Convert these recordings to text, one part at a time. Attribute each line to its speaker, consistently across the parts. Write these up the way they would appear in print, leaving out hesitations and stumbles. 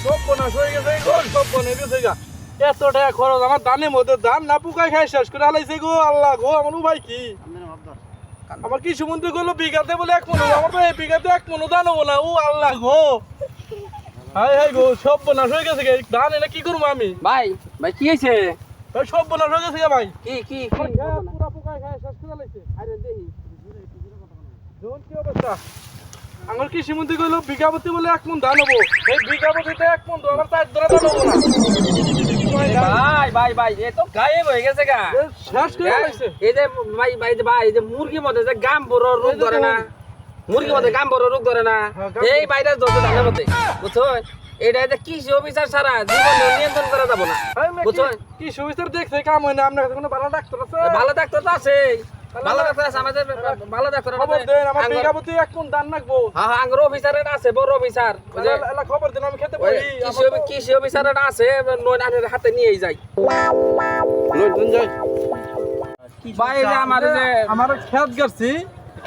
Speaker 1: সর্বনাশ হয়ে গেছে গো, সর্বনাশ গেছে গা। এত টাকা খরচ আমার ধানের মধ্যে ধান না পুকায় খাই শেষ করে হালাইছে গো। আল্লাহ গো, আমার উপায় কি? আমার কৃষি মন্ত্রী করলো বিঘাতে বলে 1 মণ, আমার তো এই বিঘাতে 1 মণ ধান হবো না। ও আল্লাহ গো, হাই হাই গো, সর্বনাশ হয়ে গেছে গে। ধান এনে কি করবো আমি?
Speaker 2: ভাই ভাই কি হয়েছে?
Speaker 1: ভাই সর্বনাশ হয়ে গেছে গে ভাই।
Speaker 2: কি
Speaker 1: আমার খেত পুরা পোকায় খায় শেষ করে হালাইছে।
Speaker 2: আরে দেখি
Speaker 1: দেখুন কি অবস্থা। আমার কৃষি মন্ত্রী কইলো বিঘা প্রতি বলে 1 মণ ধান হবো। এই বিঘা প্রতিতে 1 মণ তো আমার 4 ধরা ধান হবো না।
Speaker 2: ভাই এ তো গায়েব হয়ে গেছে গা।
Speaker 1: শেষ করে হালাইছে।
Speaker 2: এই যে ভাই এই যে মুরগির মধ্যে যে গাম বড় রোগ ধরে না, মুরগির মধ্যে গাম বড় রোগ ধরে না, এই ভাইরাস ধরছে ধানের মধ্যে, বুঝছো? এটা যে কৃষি অফিসার ছাড়া জীবন নিয়ন্ত্রণ করা যাবো না, বুঝছো?
Speaker 1: কি সুবিচার দেখছে কাম হয় না? আপনার কাছে কোনো ভালো ডাক্তার আছে?
Speaker 2: ভালো ডাক্তার তো আছে, ভালো ডাক্তার আছে আমাদের, ভালো ডাক্তার
Speaker 1: খবর দেন, আমার বিঘা প্রতি 1 মণ ধান লাগবো।
Speaker 2: হ্যাঁ আঙ্গুর অফিসারের আছে, বড় অফিসার
Speaker 1: এলা খবর দেন, আমি খেতে পারি।
Speaker 2: কৃষি অফিসারের আছে, নয় আনের হাতে নিয়েই যাই। বাইরে
Speaker 1: আমার খেত গেছি,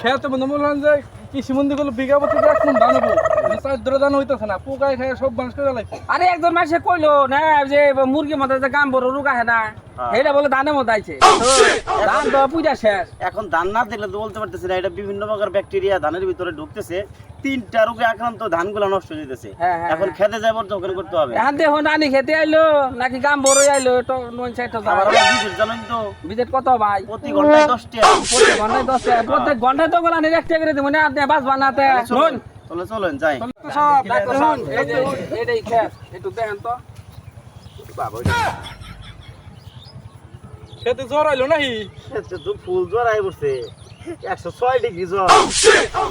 Speaker 1: খেতে বন্ধু বললাম যে কৃষি মন্ত্রী গুলো বিঘা প্রতি 1 মণ ধান হবো, 4 ধরা ধান হইতেছে না, পোকায় খায় সব বাঁশ করে লাগছে।
Speaker 2: আরে একজন মাসে কইলো না যে মুরগির মধ্যে যে গাম বড় রোগ আহে না, এটা বলে ধানের মধ্যে আইছে, ধান তো পূজা শেষ।
Speaker 3: এখন ধান না দিলে তো বলতে পারতেছি না, এটা বিভিন্ন প্রকার ব্যাকটেরিয়া ধানের ভিতরে ঢুকতেছে, 3টা রোগে আক্রান্ত ধানগুলো নষ্ট হয়ে যেতেছে। এখন খেতে যাবো তখন করতে হবে।
Speaker 2: এখন দেখো নানি খেতে আইলো নাকি গাম বড় আইলো, তো 9-60
Speaker 3: আবার বিদ্যুৎ জানেন তো,
Speaker 2: বিজেট কত ভাই?
Speaker 3: প্রতি ঘন্টায় 10 টাকা,
Speaker 2: প্রতি ঘন্টায় 10 টাকা, প্রত্যেক ঘন্টায় তো গোলা 1 টাকা করে দিব না, আপনি বাস বানাতে শুন।
Speaker 3: চলেন যাই।
Speaker 1: সব
Speaker 2: ডাক্তার সাহেব, এই যে এটাই খেত, একটু দেখেন তো।
Speaker 1: খেতে জ্বর আইলো নাহি?
Speaker 3: ক্ষেত্রে তো ফুল জ্বর আই পড়ছে, 106 ডিগ্রি জ্বর,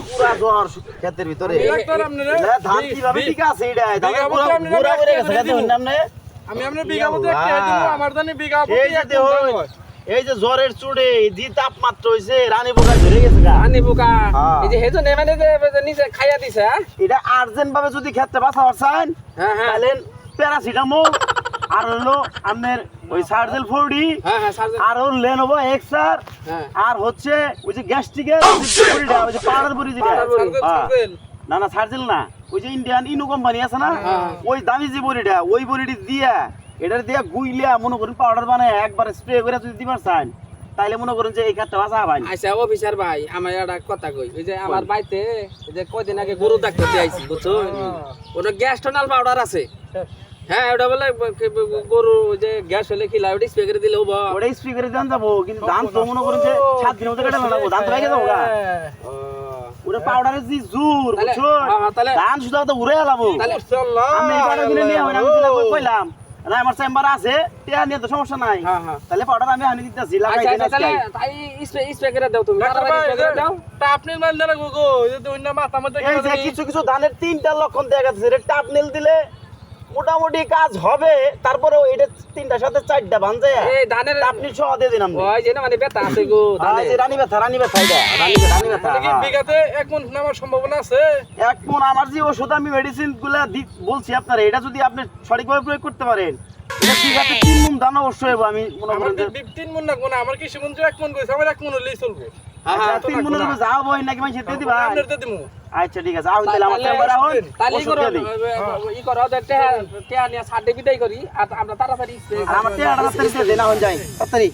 Speaker 3: পুরা জ্বর ক্ষেতের ভিতরে।
Speaker 1: ডাক্তার আপনি রে,
Speaker 3: না, ধান কিভাবে ঠিক আছে এটা? ধান
Speaker 1: বিঘা
Speaker 3: পুরো
Speaker 1: প্রতি আপনি
Speaker 3: পুরা করে গেছে
Speaker 1: একটা
Speaker 3: খেতে নামনে।
Speaker 1: আমি আপনার বিঘা প্রতি 1 টাকা দিব, আমার জানি বিঘা
Speaker 3: এই
Speaker 1: প্রতি
Speaker 3: যে
Speaker 1: 1
Speaker 3: দেখো,
Speaker 1: মণ ধান হয়।
Speaker 3: এই যে জ্বরের চুড়ে যে তাপমাত্রা হইছে, রানী পোকা ধরে গেছে গা।
Speaker 2: আনি বুকা
Speaker 3: হ্যাঁ।
Speaker 2: এই যে হেজন মানে যে নিচে খাইয়া দিছে, হ্যাঁ
Speaker 3: এটা আর্জেন্ট ভাবে যদি খেতে বাঁচাবার চান,
Speaker 2: হ্যাঁ
Speaker 3: তাহলে প্যারাসিটামল আর হলো আপনার ওই সার্জেল 4D
Speaker 2: হ্যাঁ সার্জন,
Speaker 3: আর হলো লেনোভো এক্সআর
Speaker 2: হ্যাঁ
Speaker 3: আর হচ্ছে ওই যে গ্যাস্ট্রিকের বড়িটা, ওই যে পাউডার বড়ি যেটা।
Speaker 1: সার্জেল,
Speaker 3: হ্যাঁ।
Speaker 1: সার্জেল।
Speaker 3: না সার্জেল না, ওই যে ইন্ডিয়ান ইনো কোম্পানি আছে না,
Speaker 2: হ্যাঁ।
Speaker 3: ওই দামি যে বড়িটা, ওই বড়িটি দিয়া এটার দিয়া গুইলিয়া মনে করুন পাউডার বানায় একবার স্প্রে করে যদি দিবার চান, তাইলে মনে করুন যে এই কাঠটা বাঁচা ভাই।
Speaker 2: আচ্ছা অফিসার ভাই, আমার একটা কথা কই, ওই যে আমার বাড়িতে ওই যে কয়দিন আগে গরু ডাক্তার দিয়ে আইছি, বুঝছো? ওটা গ্যাস্ট্রোনাল পাউডার আছে, হ্যাঁ ওটা বলে গরু ওই যে গ্যাস হলে কি লাউড স্প্রে করে দিলে হবো।
Speaker 3: ওটা স্প্রে করে দেন যাবো, কিন্তু ধান তো মনে করুন যে 7 দিনের মধ্যে কেটে লাগবো, ধান তো ভেঙে যাবো গা। ওটা পাউডারের যে জোর,
Speaker 2: তাহলে-
Speaker 3: বুঝছো?
Speaker 2: হ্যাঁ, তাহলে
Speaker 3: ধান শুধু তো উড়ে লাবো।
Speaker 2: তাহলে
Speaker 3: আমি এই পাউডার কিনে নিয়ে আমি দিলা কইলাম না, আমার চেম্বার আছে, টিয়া নিয়ে তো সমস্যা নাই।
Speaker 2: হ্যাঁ, হ্যাঁ।
Speaker 3: তাহলে পাউডার আমি আনি দিতেছি, লাগাই
Speaker 2: আচ্ছা
Speaker 3: দিন
Speaker 2: আচ্ছা, তাহলে
Speaker 3: আজকে।
Speaker 2: তাই স্প্রে করে দাও তুমি,
Speaker 1: ডাক্তার
Speaker 2: তাড়াতাড়ি
Speaker 1: ভাই,
Speaker 2: স্প্রে করে দাও।
Speaker 1: তা আপনি মান দেন গো, এই যে অন্য মাথা মধ্যে
Speaker 3: এই যে কিছু ধানের 3টা লক্ষণ দেখা যাচ্ছে, এটা টাপ নেল দিলে মোটামুটি কাজ হবে, তারপরে এটা 3টার সাথে 4টা ভাঙছে,
Speaker 2: এই ধানের
Speaker 3: আপনি সহ দিয়ে দিন আমি।
Speaker 2: ওই যে না মানে ব্যথা আছে গো ধানে।
Speaker 3: রানী ব্যথা এটা রানী ব্যথা।
Speaker 1: কি বিঘাতে 1 মণ নেওয়ার সম্ভাবনা আছে?
Speaker 3: এক মণ আমার যে ওষুধ আমি মেডিসিন গুলা বলছি আপনার, এটা যদি আপনি সঠিকভাবে প্রয়োগ করতে পারেন, এটা বিঘাতে 3 মণ ধান অবশ্যই হবে। আমি মনে
Speaker 1: আমার
Speaker 3: করেন যে
Speaker 1: 3 মণ লাগবো না, আমার কৃষি মন্ত্রী 1 মণ কইছে, আমার 1 মণ হলেই চলবে।
Speaker 2: হ্যাঁ হ্যাঁ
Speaker 3: 3 মণের উপরে যাও বই নাকি মাইছে দিয়ে দিবা।
Speaker 1: আপনার দিয়ে দিমু।
Speaker 3: আচ্ছা ঠিক আছে, আমি তাহলে আমার চেম্বারে আহুন,
Speaker 2: তাহলে
Speaker 3: ওষুধ দিয়ে দিই।
Speaker 2: ই করো টেহা নিয়ে সাড়ে বিদায় করি, আর আমরা তাড়াতাড়ি
Speaker 3: আর আমার টেয়াটা তাড়াতাড়ি দিয়ে দেন, আহুন যাই তাড়াতাড়ি।